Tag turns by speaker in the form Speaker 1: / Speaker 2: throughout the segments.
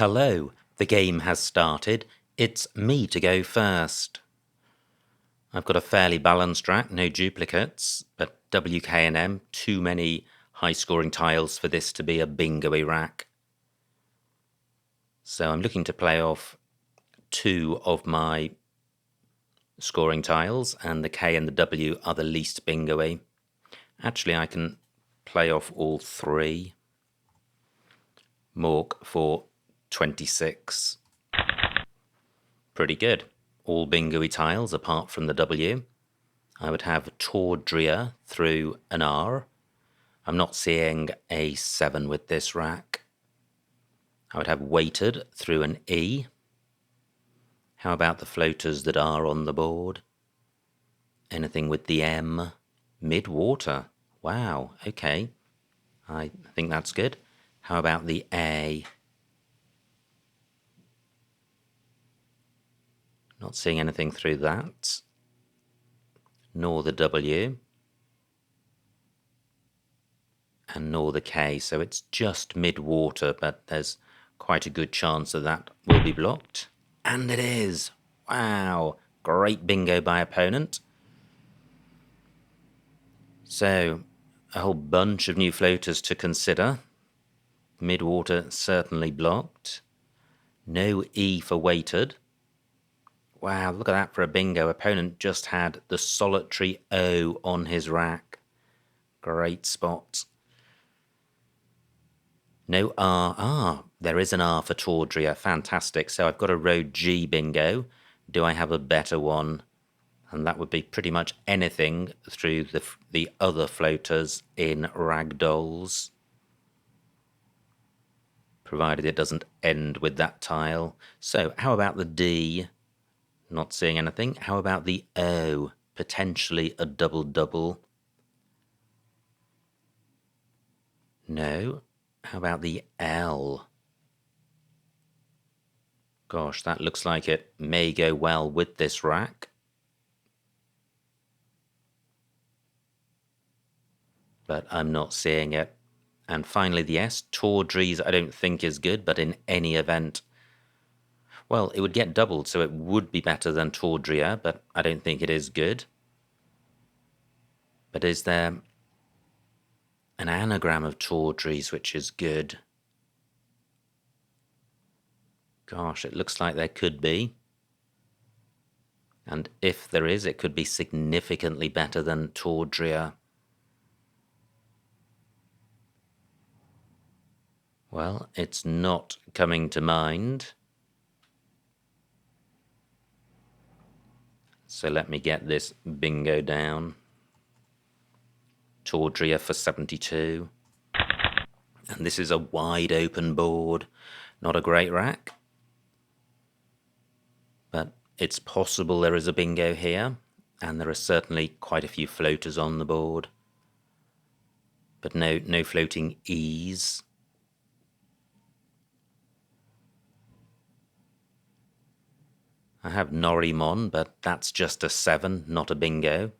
Speaker 1: Hello, the game has started. It's me to go first. I've got a fairly balanced rack, no duplicates, but WK&M, too many high-scoring tiles for this to be a bingo-y rack. So I'm looking to play off two of my scoring tiles, and the K and the W are the least bingo-y. Actually, I can play off all three. Mork for 26. Pretty good. All bingo-y tiles apart from the W. I would have Tawdria through an R. I'm not seeing a 7 with this rack. I would have Weighted through an E. How about the floaters that are on the board? Anything with the M? Mid-water. Wow, okay. I think that's good. How about the A? Not seeing anything through that. Nor the W. And nor the K. So it's just mid-water, but there's quite a good chance that will be blocked. And it is! Wow! Great bingo by opponent. So, a whole bunch of new floaters to consider. Mid-water certainly blocked. No E for weighted. Wow, look at that for a bingo. Opponent just had the solitary O on his rack. Great spot. No R. Ah, there is an R for Tawdria. Fantastic. So I've got a row G bingo. Do I have a better one? And that would be pretty much anything through the other floaters in ragdolls. Provided it doesn't end with that tile. So how about the D? Not seeing anything. How about the O? Potentially a double-double. No. How about the L? Gosh, that looks like it may go well with this rack. But I'm not seeing it. And finally the S. Tawdries I don't think is good, but in any event, well, it would get doubled, so it would be better than Tawdria, but I don't think it is good. But is there an anagram of Tawdries which is good? Gosh, it looks like there could be. And if there is, it could be significantly better than Tawdria. Well, it's not coming to mind. So let me get this bingo down. Tawdria for 72. And this is a wide open board. Not a great rack. But it's possible there is a bingo here. And there are certainly quite a few floaters on the board. But no floating E's. I have Norimon, but that's just a 7, not a bingo.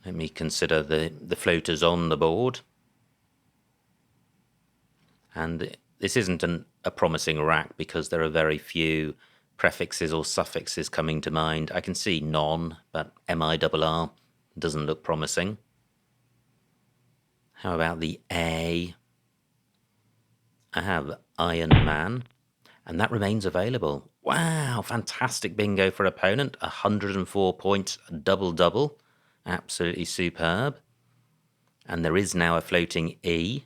Speaker 1: Let me consider the floaters on the board. And this isn't a promising rack because there are very few prefixes or suffixes coming to mind. I can see non, but MIRR doesn't look promising. How about the A? I have Iron Man, and that remains available. Wow, fantastic bingo for opponent. 104 points, double-double. Absolutely superb. And there is now a floating E.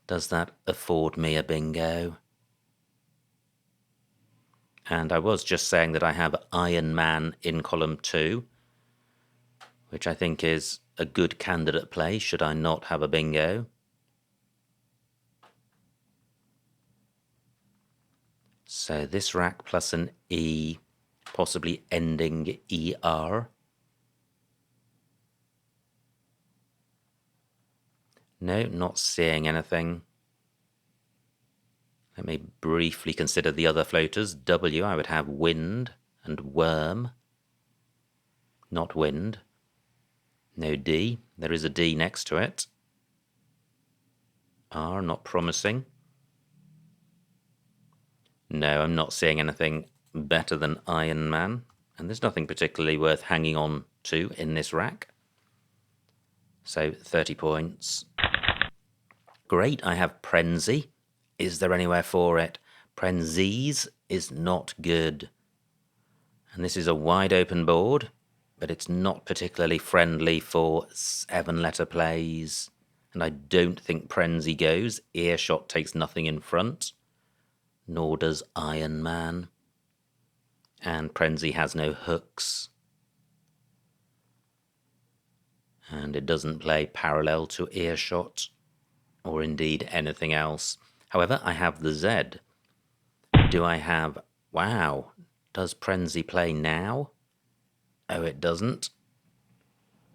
Speaker 1: Does that afford me a bingo? And I was just saying that I have Iron Man in column 2, which I think is a good candidate play should I not have a bingo. So this rack plus an E, possibly ending ER. No, not seeing anything. Let me briefly consider the other floaters. W, I would have wind and worm. Not wind. No D. There is a D next to it. R, not promising. No, I'm not seeing anything better than Iron Man, and there's nothing particularly worth hanging on to in this rack. So 30 points. Great, I have Prenzy. Is there anywhere for it? Prenzies is not good. And this is a wide open board, but it's not particularly friendly for 7-letter plays. And I don't think Prenzy goes. Earshot takes nothing in front, nor does Iron Man. And Prenzy has no hooks. And it doesn't play parallel to Earshot, or indeed anything else. However, I have the Z. Do I have... Wow, does Prenzy play now? Oh, it doesn't.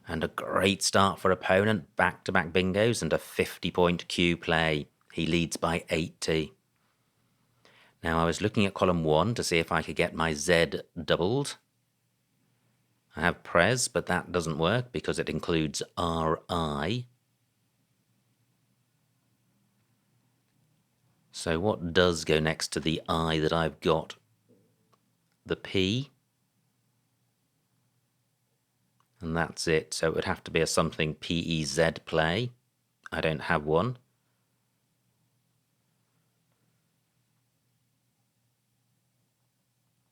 Speaker 1: And a great start for opponent, back-to-back bingos and a 50-point Q play. He leads by 80. Now, I was looking at column 1 to see if I could get my Z doubled. I have Prez, but that doesn't work because it includes RI. So what does go next to the I that I've got? The P. And that's it. So it would have to be a something PEZ play. I don't have one.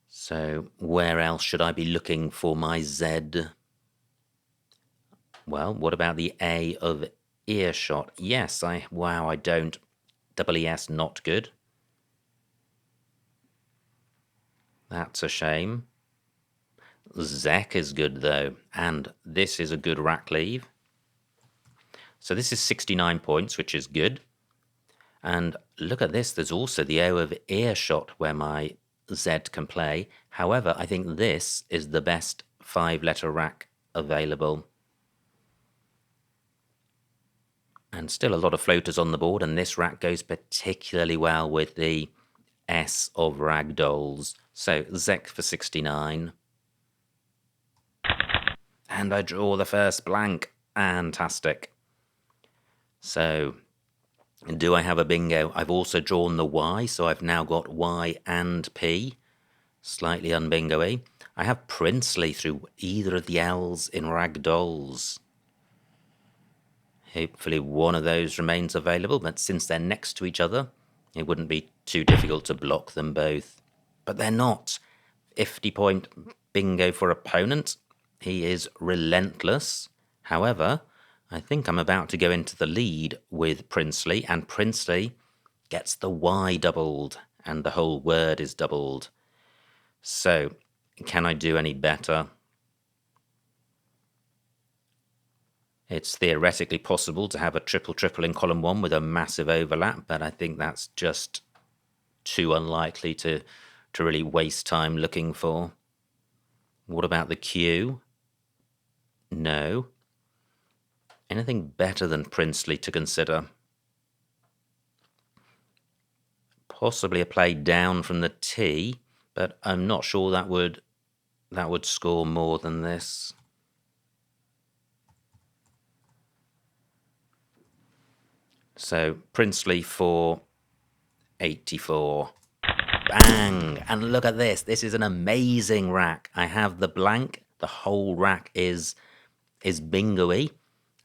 Speaker 1: So where else should I be looking for my Z? Well, what about the A of Earshot? Yes, wow, I don't. EES, not good. That's a shame. Zek is good though, and this is a good rack leave. So this is 69 points, which is good. And look at this, there's also the O of Earshot where my Z can play. However, I think this is the best 5-letter rack available. And still a lot of floaters on the board, and this rack goes particularly well with the S of ragdolls. So Zek for 69. And I draw the first blank. Fantastic. So, do I have a bingo? I've also drawn the Y, so I've now got Y and P. Slightly unbingo-y. I have Princely through either of the L's in ragdolls. Hopefully one of those remains available, but since they're next to each other, it wouldn't be too difficult to block them both. But they're not. 50-point bingo for opponent. He is relentless. However, I think I'm about to go into the lead with Princely, and Princely gets the Y doubled, and the whole word is doubled. So, can I do any better? It's theoretically possible to have a triple-triple in column 1 with a massive overlap, but I think that's just too unlikely to really waste time looking for. What about the Q? No. Anything better than Princely to consider? Possibly a play down from the T, but I'm not sure that would score more than this. So Princely for 84. Bang! And look at this. This is an amazing rack. I have the blank. The whole rack is bingo-y,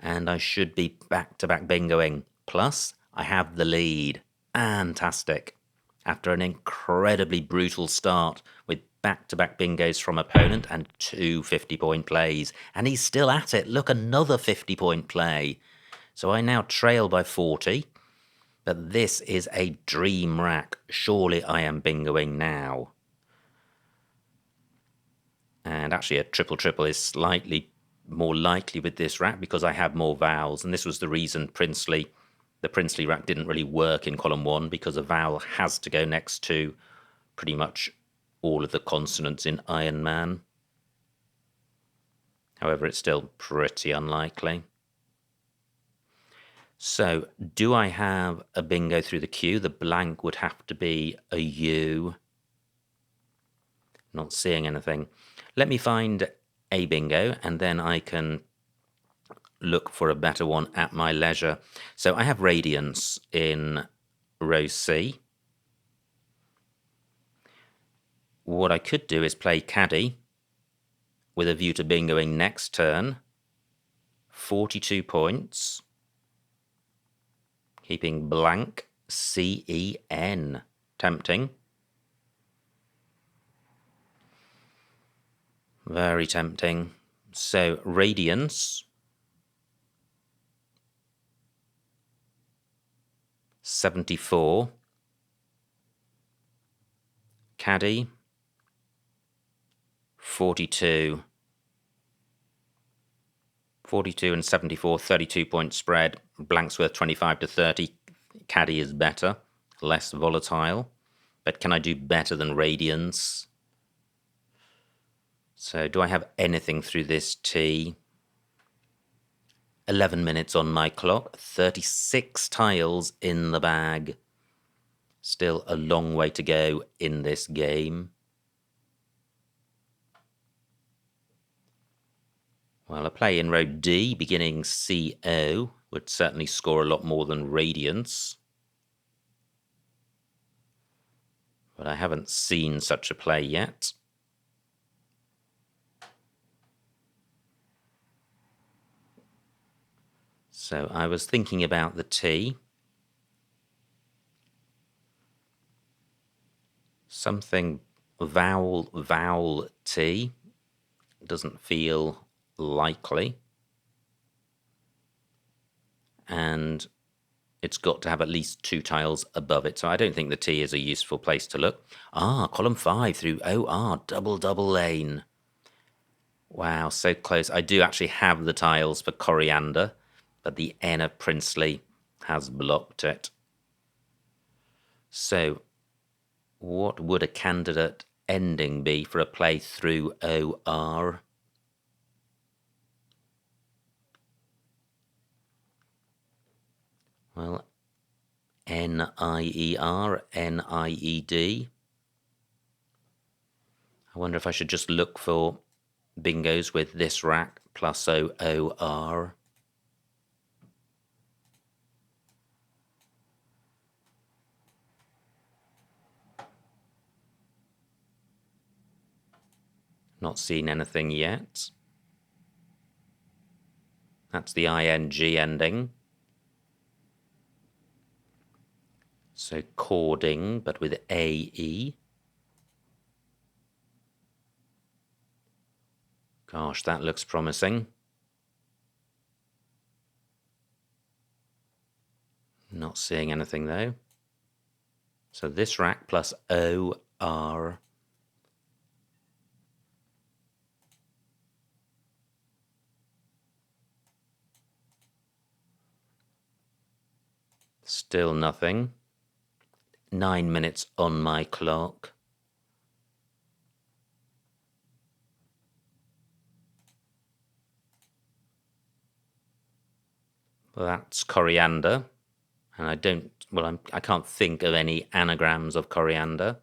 Speaker 1: and I should be back-to-back bingoing. Plus, I have the lead. Fantastic. After an incredibly brutal start with back-to-back bingos from opponent and 2 50-point plays. And he's still at it. Look, another 50-point play. So I now trail by 40, but this is a dream rack. Surely I am bingoing now. And actually a triple-triple is slightly more likely with this rack because I have more vowels, and this was the reason the Princely rack didn't really work in column 1, because a vowel has to go next to pretty much all of the consonants in Iron Man. However, it's still pretty unlikely. So, do I have a bingo through the Q? The blank would have to be a U. Not seeing anything. Let me find a bingo, and then I can look for a better one at my leisure. So I have Radiance in row C. What I could do is play Caddy with a view to bingoing next turn. 42 points. Keeping blank CEN. Tempting. Very tempting. So, Radiance. 74. Caddy. 42. 42 and 74, 32 point spread. Blank's worth 25 to 30. Caddy is better, less volatile. But can I do better than Radiance? So do I have anything through this tee? 11 minutes on my clock, 36 tiles in the bag. Still a long way to go in this game. Well, a play in row D, beginning CO, would certainly score a lot more than Radiance. But I haven't seen such a play yet. So I was thinking about the T. Something vowel T doesn't feel likely. And it's got to have at least 2 tiles above it. So I don't think the T is a useful place to look. Column 5 through OR, double lane. Wow, so close. I do actually have the tiles for Coriander, but the N of Princely has blocked it. So what would a candidate ending be for a play through OR? Well, N-I-E-R, N-I-E-D. I wonder if I should just look for bingos with this rack plus OOR. Not seen anything yet. That's the ING ending. So cording, but with AE. Gosh, that looks promising. Not seeing anything though. So this rack plus OR. Still nothing. 9 minutes on my clock. Well, that's Coriander. And I can't think of any anagrams of Coriander.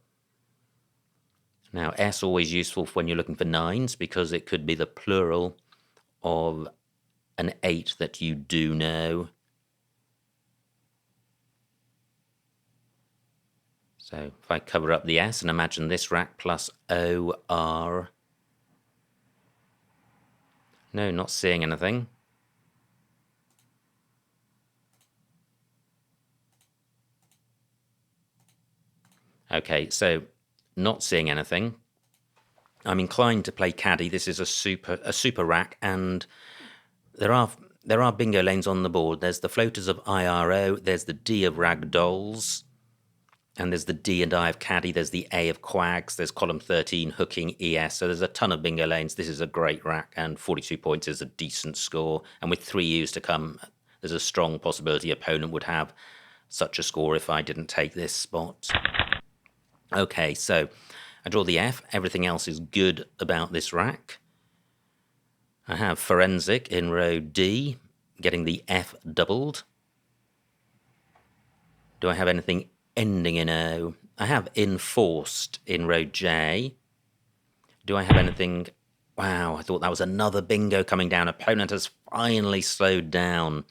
Speaker 1: Now, S always useful when you're looking for 9s because it could be the plural of an 8 that you do know. So if I cover up the S and imagine this rack plus OR. No, not seeing anything. Okay, so not seeing anything. I'm inclined to play Caddy. This is a super rack, and there are bingo lanes on the board. There's the floaters of IRO, there's the D of Ragdolls, and there's the D and I of Caddy, there's the A of Quags, there's column 13 hooking ES. So there's a ton of bingo lanes. This is a great rack, and 42 points is a decent score. And with 3 U's to come, there's a strong possibility opponent would have such a score if I didn't take this spot. Okay, so I draw the F. Everything else is good about this rack. I have Forensic in row D, getting the F doubled. Do I have anything ending in O? I have Enforced in row J. Do I have anything... Wow, I thought that was another bingo coming down. Opponent has finally slowed down.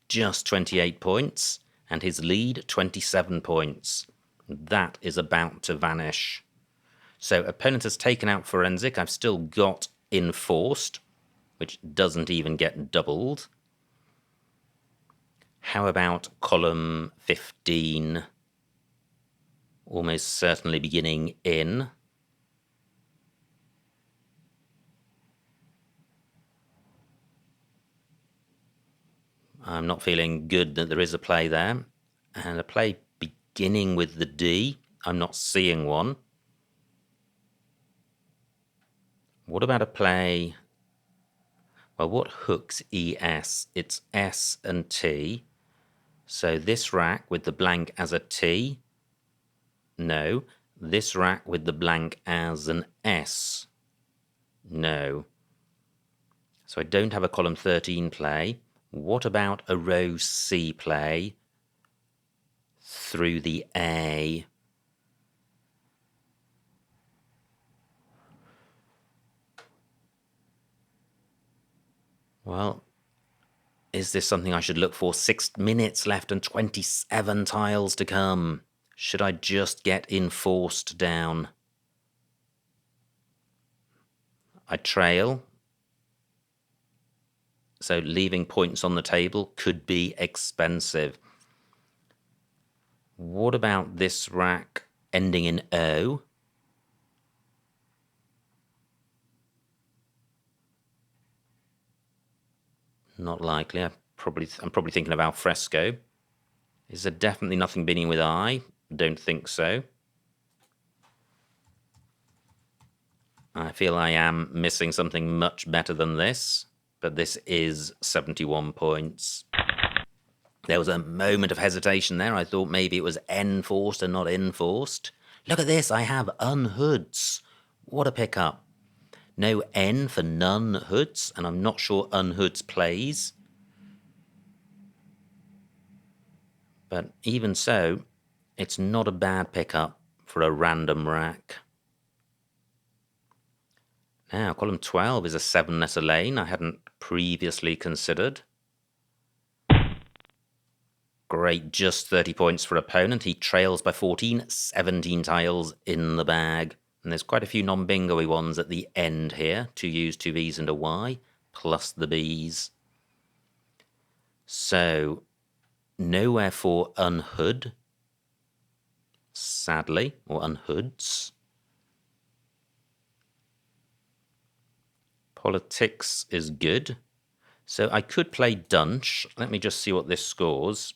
Speaker 1: Just 28 points, and his lead 27 points. That is about to vanish. So opponent has taken out forensic. I've still got enforced, which doesn't even get doubled. How about column 15? Almost certainly beginning in. I'm not feeling good that there is a play there. And a play beginning with the D. I'm not seeing one. What about a play? Well, what hooks ES? It's S and T. So this rack with the blank as a T. No. This rack with the blank as an S. No. So I don't have a column 13 play. What about a row C play through the A? Well, is this something I should look for? 6 minutes left and 27 tiles to come. Should I just get enforced down? I trail. So leaving points on the table could be expensive. What about this rack ending in O? Not likely. I'm probably thinking of al fresco. Is there definitely nothing beginning with I? Don't think so. I feel I am missing something much better than this, but this is 71 points. There was a moment of hesitation there. I thought maybe it was enforced and not enforced. Look at this, I have unhoods. What a pickup. No N for none hoods, and I'm not sure unhoods plays. But even so, it's not a bad pickup for a random rack. Now, column 12 is a 7 letter lane I hadn't previously considered. Great, just 30 points for opponent. He trails by 14, 17 tiles in the bag. And there's quite a few non-bingo-y ones at the end here. 2 U's, 2 V's and a Y, plus the B's. So, nowhere for unhood, sadly, or unhoods. Politics is good. So I could play Dunch. Let me just see what this scores.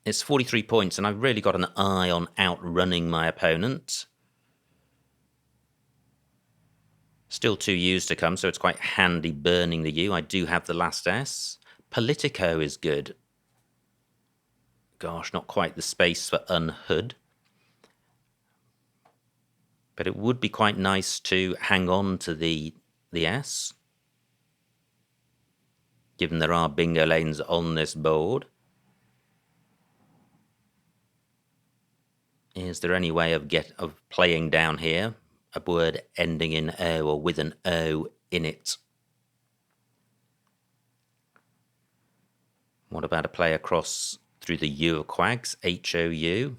Speaker 1: It's 43 points, and I've really got an eye on outrunning my opponent. Still 2 U's to come, so it's quite handy burning the U. I do have the last S. Politico is good. Gosh, not quite the space for unhood. But it would be quite nice to hang on to the S, given there are bingo lanes on this board. Is there any way of playing down here a word ending in O or with an O in it? What about a play across through the U of quags, H-O-U?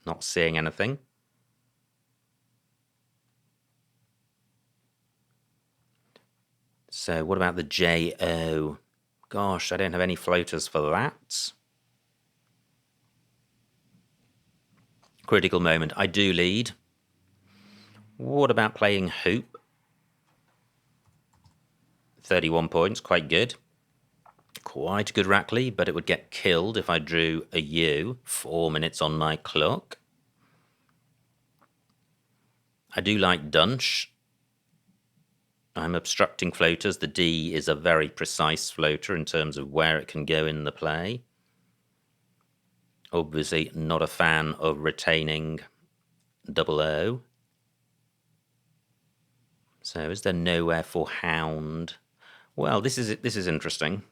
Speaker 1: Not seeing anything. So what about the J-O? Gosh, I don't have any floaters for that. Critical moment. I do lead. What about playing hoop? 31 points, quite good. Quite a good rack lead, but it would get killed if I drew a U. 4 minutes on my clock. I do like Dunch. I'm obstructing floaters. The D is a very precise floater in terms of where it can go in the play. Obviously not a fan of retaining double O. So is there nowhere for hound? Well, this is interesting.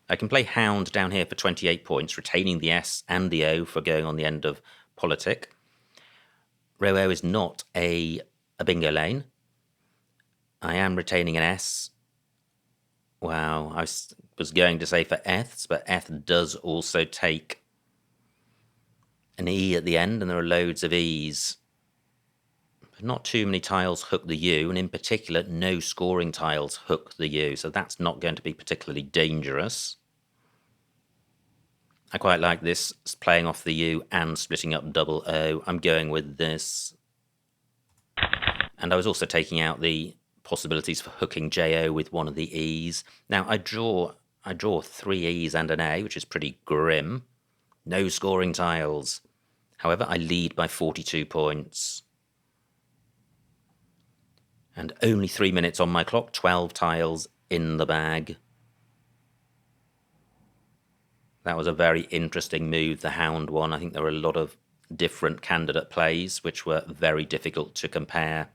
Speaker 1: I can play hound down here for 28 points, retaining the S and the O for going on the end of politic. Row O is not a bingo lane. I am retaining an S. Wow, I was going to say for Eths, but Eth does also take an E at the end, and there are loads of E's. But not too many tiles hook the U, and in particular, no scoring tiles hook the U, so that's not going to be particularly dangerous. I quite like this, playing off the U and splitting up double O. I'm going with this. And I was also taking out the possibilities for hooking JO with one of the E's. Now, I draw 3 E's and an A, which is pretty grim. No scoring tiles. However, I lead by 42 points. And only 3 minutes on my clock, 12 tiles in the bag. That was a very interesting move, the Hound one. I think there were a lot of different candidate plays which were very difficult to compare,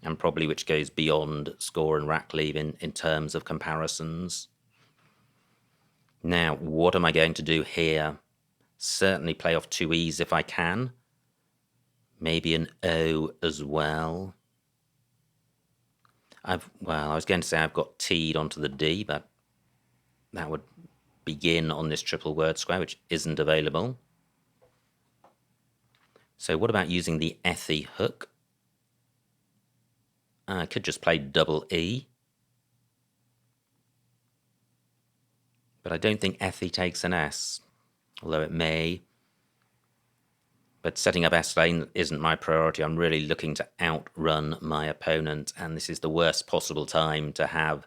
Speaker 1: and probably which goes beyond score and rack leave in terms of comparisons. Now, what am I going to do here? Certainly play off 2 E's if I can. Maybe an O as well. I was going to say I've got T'd onto the D, but that would begin on this triple word square, which isn't available. So what about using the Ethy hook? I could just play double E. But I don't think Ethy takes an S, although it may. But setting up S-lane isn't my priority. I'm really looking to outrun my opponent, and this is the worst possible time to have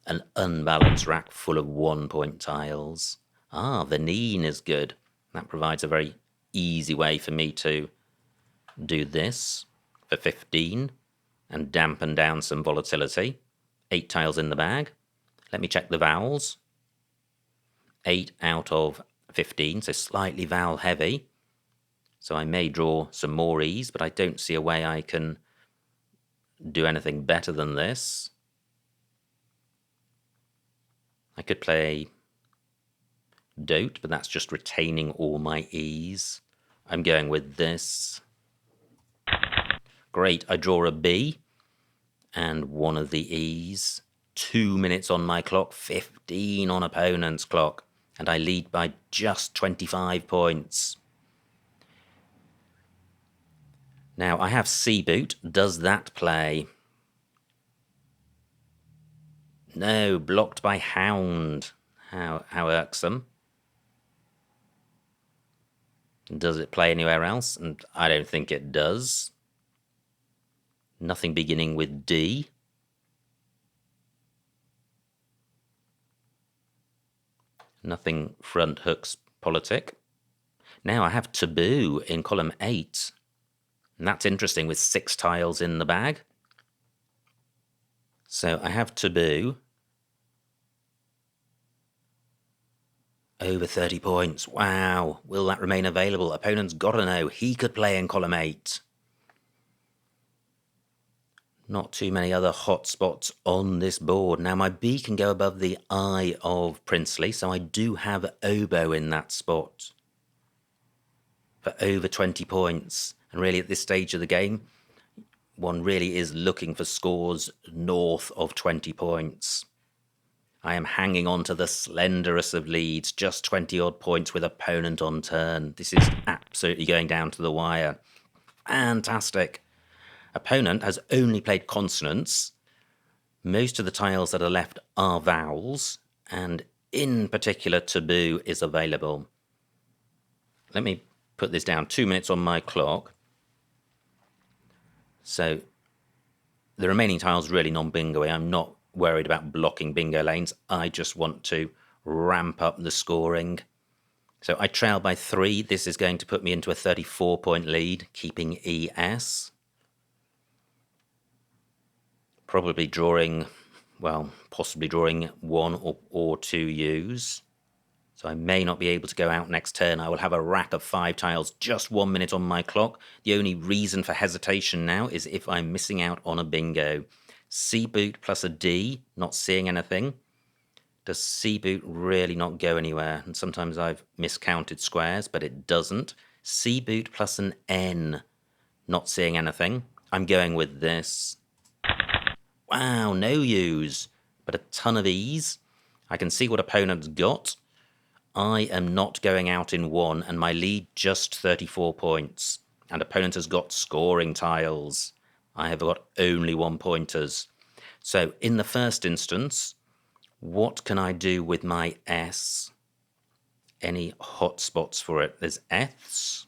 Speaker 1: an unbalanced rack full of 1-point tiles. Vanine is good. That provides a very easy way for me to do this for 15 and dampen down some volatility. 8 tiles in the bag. Let me check the vowels. 8 out of 15, so slightly vowel heavy. So I may draw some more E's, but I don't see a way I can do anything better than this. I could play Dote, but that's just retaining all my E's. I'm going with this. Great, I draw a B and one of the E's. 2 minutes on my clock, 15 on opponent's clock, and I lead by just 25 points. Now, I have C-boot. Does that play? No, blocked by Hound. How irksome. Does it play anywhere else? And I don't think it does. Nothing beginning with D. Nothing front hooks politic. Now I have Taboo in column 8. And that's interesting with 6 tiles in the bag. So I have Taboo. Over 30 points. Wow. Will that remain available? Opponent's got to know he could play in column 8. Not too many other hot spots on this board. Now my B can go above the I of Princely, so I do have Oboe in that spot for over 20 points. And really at this stage of the game, one really is looking for scores north of 20 points. I am hanging on to the slenderest of leads, just 20-odd points with opponent on turn. This is absolutely going down to the wire. Fantastic. Opponent has only played consonants. Most of the tiles that are left are vowels, and in particular Taboo is available. Let me put this down. 2 minutes on my clock. So the remaining tiles really non-bingo-y. I'm not worried about blocking bingo lanes. I just want to ramp up the scoring. So I trail by 3. This is going to put me into a 34-point lead, keeping ES. Probably drawing, possibly drawing 1 or 2 U's. So I may not be able to go out next turn. I will have a rack of 5 tiles, just 1 minute on my clock. The only reason for hesitation now is if I'm missing out on a bingo. C-boot plus a D, not seeing anything. Does C-boot really not go anywhere? And sometimes I've miscounted squares, but it doesn't. C-boot plus an N, not seeing anything. I'm going with this. Wow, no use, but a ton of ease. I can see what opponent's got. I am not going out in one, and my lead just 34 points. And opponent has got scoring tiles. I have got only 1-pointers. So in the first instance, what can I do with my S? Any hotspots for it? There's Fs.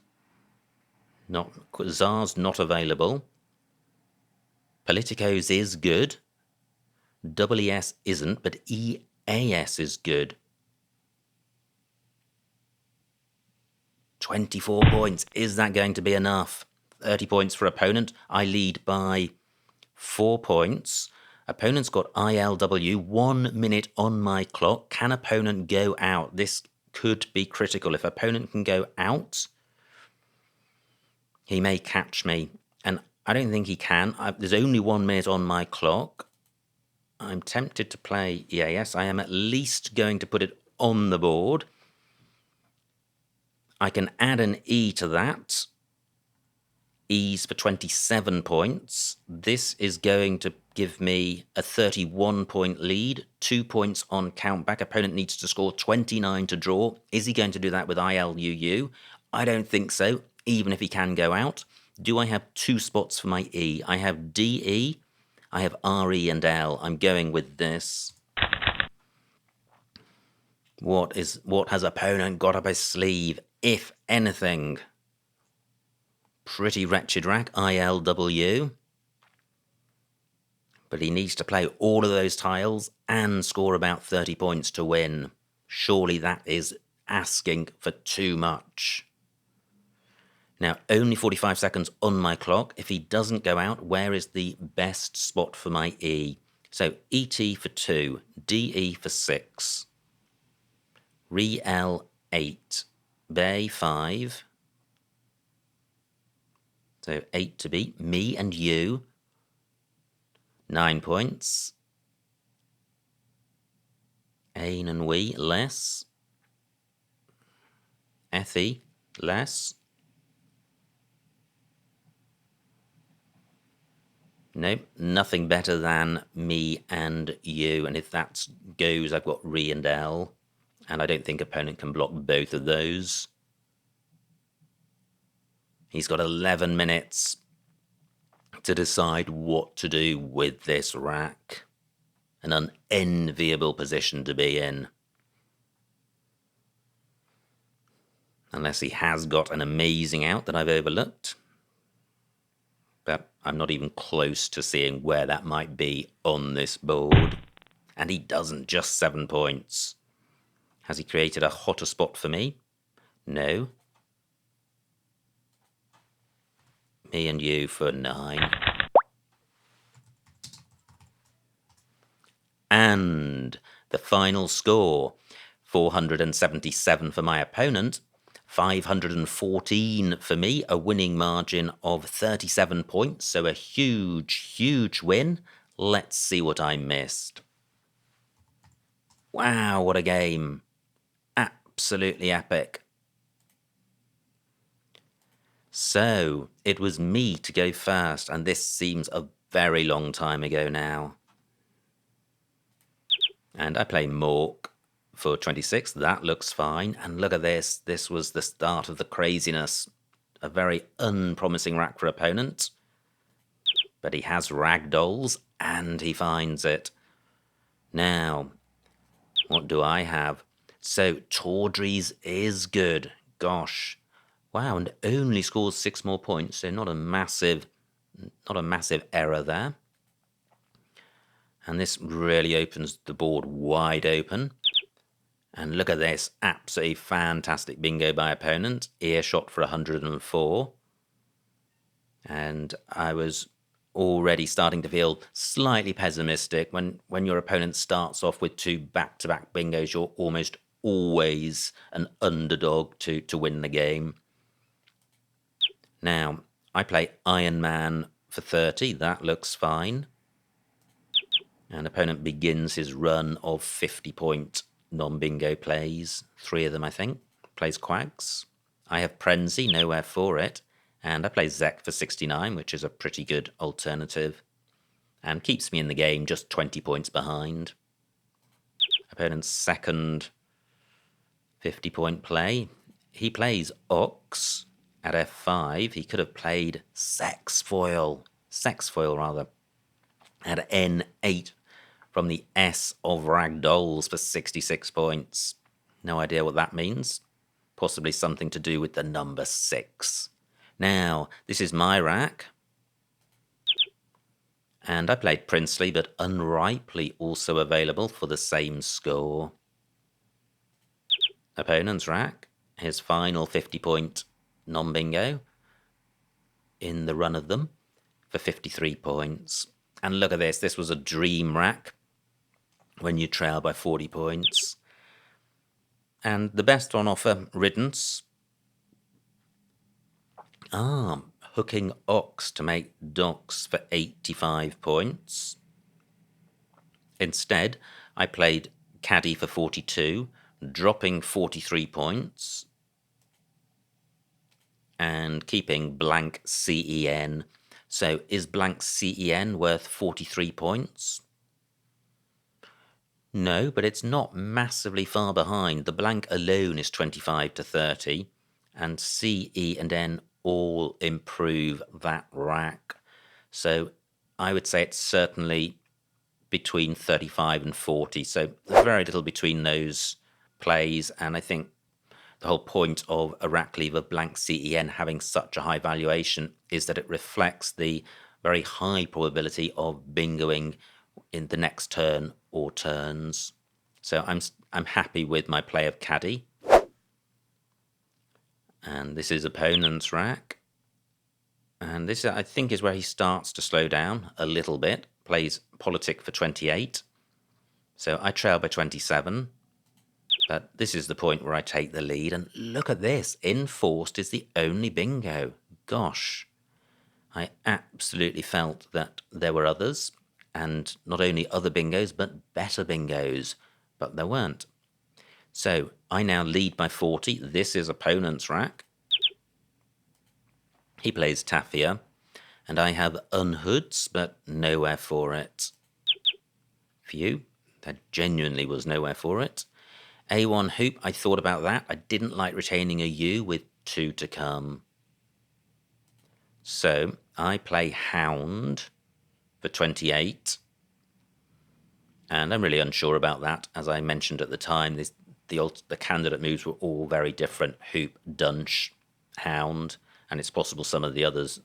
Speaker 1: Czar's not available. Politicos is good. WES isn't, but EAS is good. 24 points. Is that going to be enough? 30 points for opponent. I lead by 4 points. Opponent's got ILW. 1 minute on my clock. Can opponent go out? This could be critical. If opponent can go out, he may catch me. And I don't think he can. There's only 1 minute on my clock. I'm tempted to play EAS. I am at least going to put it on the board. I can add an E to that. E's for 27 points. This is going to give me a 31-point lead, 2 points on countback. Opponent needs to score 29 to draw. Is he going to do that with ILUU? I don't think so, even if he can go out. Do I have 2 spots for my E? I have DE, I have RE and L. I'm going with this. What has opponent got up his sleeve, if anything? Pretty wretched rack, ILW. But he needs to play all of those tiles and score about 30 points to win. Surely that is asking for too much. Now, only 45 seconds on my clock. If he doesn't go out, where is the best spot for my E? So ET for 2, DE for 6, REL 8, Bay 5. So 8 to beat. Me and you. 9 points. Ain and we, less. Effie, less. Nope, nothing better than me and you. And if that goes, I've got Re and L. And I don't think opponent can block both of those. He's got 11 minutes to decide what to do with this rack. An unenviable position to be in. Unless he has got an amazing out that I've overlooked. But I'm not even close to seeing where that might be on this board. And he doesn't, just 7 points. Has he created a hotter spot for me? No. Me and you for 9. And the final score, 477 for my opponent, 514 for me, a winning margin of 37 points, so a huge, huge win. Let's see what I missed. Wow, what a game. Absolutely epic. So, it was me to go first, and this seems a very long time ago now. And I play Mork for 26. That looks fine. And look at this. This was the start of the craziness. A very unpromising rack for opponent. But he has ragdolls, and he finds it. Now, what do I have? So, Tawdry's is good. Gosh. Wow, and only scores 6 more points, so not a massive error there. And this really opens the board wide open. And look at this, absolutely fantastic bingo by opponent. Earshot for 104. And I was already starting to feel slightly pessimistic. When your opponent starts off with 2 back-to-back bingos, you're almost always an underdog to win the game. Now, I play Iron Man for 30. That looks fine. And opponent begins his run of 50-point non-bingo plays. 3 of them, I think. Plays Quags. I have Prenzy, nowhere for it. And I play Zek for 69, which is a pretty good alternative. and keeps me in the game just 20 points behind. Opponent's second 50-point play. He plays Ox at f5. He could have played Sexfoil at n8 from the S of Ragdolls for 66 points. No idea what that means. Possibly something to do with the number 6. Now, this is my rack. And I played Princely, but Unripely also available for the same score. Opponent's rack, his final 50-point non-bingo in the run of them for 53 points. And look at this, this was a dream rack when you trail by 40 points. And the best on offer, Riddance. Hooking Ox to make Docks for 85 points. Instead, I played Caddy for 42, dropping 43 points, and keeping blank CEN. So is blank CEN worth 43 points? No, but it's not massively far behind. The blank alone is 25 to 30, and C, E, and N all improve that rack. So I would say it's certainly between 35 and 40, so very little between those plays, and I think the whole point of a rack lever blank CEN having such a high valuation is that it reflects the very high probability of bingoing in the next turn or turns. So I'm happy with my play of Caddy. And this is opponent's rack. And this, I think, is where he starts to slow down a little bit. Plays Politic for 28. So I trail by 27. But this is the point where I take the lead. And look at this. Enforced is the only bingo. Gosh. I absolutely felt that there were others. And not only other bingos, but better bingos. But there weren't. So I now lead by 40. This is opponent's rack. He plays Tafia. And I have unhoods, but nowhere for it. Phew. There genuinely was nowhere for it. A1 hoop, I thought about that. I didn't like retaining a U with 2 to come. So I play Hound for 28. And I'm really unsure about that. As I mentioned at the time, the candidate moves were all very different. Hoop, Dunch, Hound, and it's possible some of the others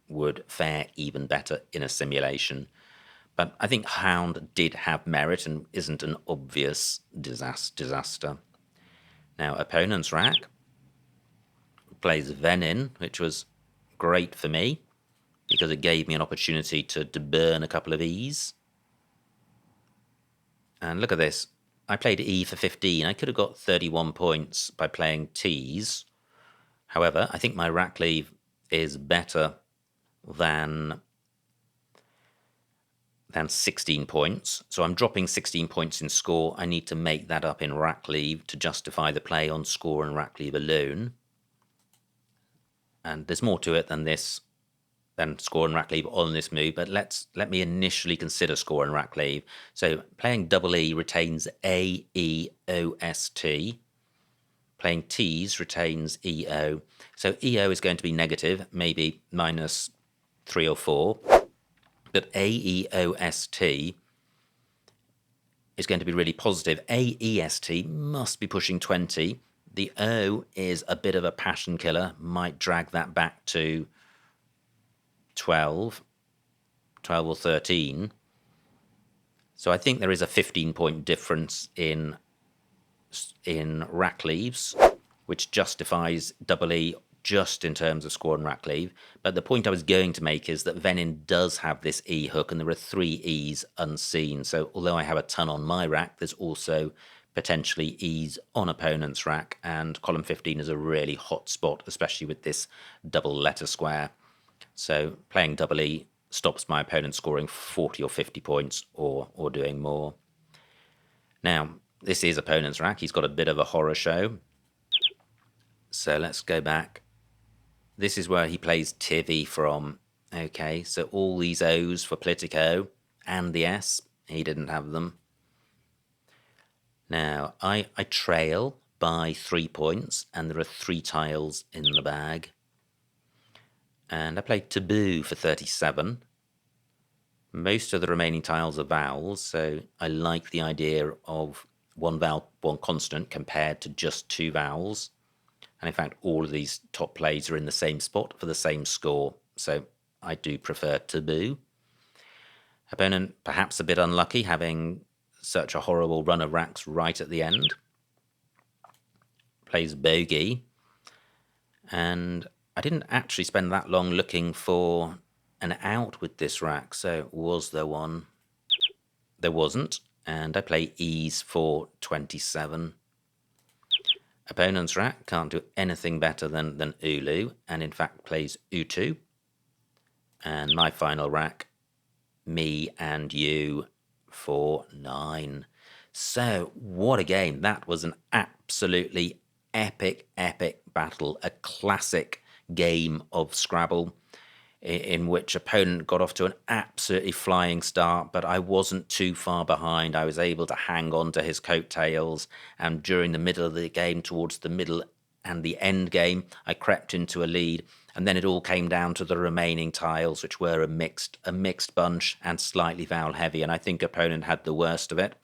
Speaker 1: would fare even better in a simulation. But I think Hound did have merit and isn't an obvious disaster. Now, opponent's rack plays Venin, which was great for me because it gave me an opportunity to burn a couple of E's. And look at this. I played E for 15. I could have got 31 points by playing T's. However, I think my rack leave is better than 16 points. So I'm dropping 16 points in score. I need to make that up in rack leave to justify the play on score and rack leave alone. And there's more to it than this, than score and rack leave on this move, but let me initially consider score and rack leave. So playing double E retains A, E, O, S, T. Playing T's retains EO. So EO is going to be negative, maybe minus 3 or 4. But AEOST is going to be really positive. AEST must be pushing 20. The O is a bit of a passion killer, might drag that back to 12 or 13. So I think there is a 15-point difference in rack leaves, which justifies double E just in terms of score and rack leave. But the point I was going to make is that Venin does have this E hook, and there are 3 E's unseen. So although I have a ton on my rack, there's also potentially E's on opponent's rack, and column 15 is a really hot spot, especially with this double letter square. So playing double E stops my opponent scoring 40 or 50 points or doing more. Now, this is opponent's rack. He's got a bit of a horror show. So let's go back. This is where he plays Tivy from. Okay, so all these O's for Politico and the S, he didn't have them. Now, I trail by 3 points, and there are 3 tiles in the bag. And I played Taboo for 37. Most of the remaining tiles are vowels, so I like the idea of 1 vowel, 1 consonant compared to just 2 vowels. And in fact, all of these top plays are in the same spot for the same score, so I do prefer Taboo. Opponent perhaps a bit unlucky, having such a horrible run of racks right at the end. Plays Bogey, and I didn't actually spend that long looking for an out with this rack, so was there one? There wasn't, and I play E's for 27. Opponent's rack can't do anything better than Ulu, and in fact plays Utu. And my final rack, me and you for 9. So, what a game. That was an absolutely epic battle. A classic game of Scrabble in which opponent got off to an absolutely flying start, but I wasn't too far behind. I was able to hang on to his coattails, and during the middle of the game, towards the middle and the end game, I crept into a lead, and then it all came down to the remaining tiles, which were a mixed bunch and slightly vowel heavy, and I think opponent had the worst of it.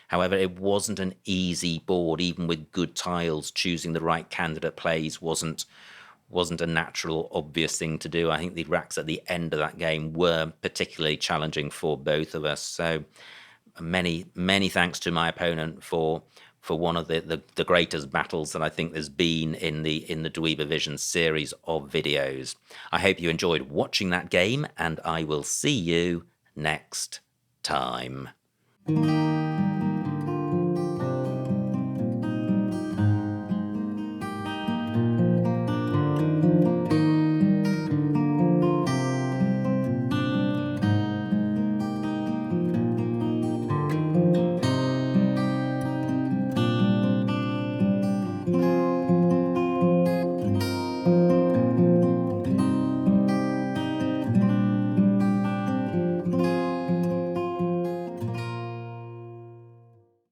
Speaker 1: However, it wasn't an easy board. Even with good tiles, choosing the right candidate plays wasn't a natural, obvious thing to do. I think the racks at the end of that game were particularly challenging for both of us. So many thanks to my opponent for one of the greatest battles that I think there's been in the Dweebovision series of videos. I hope you enjoyed watching that game, and I will see you next time.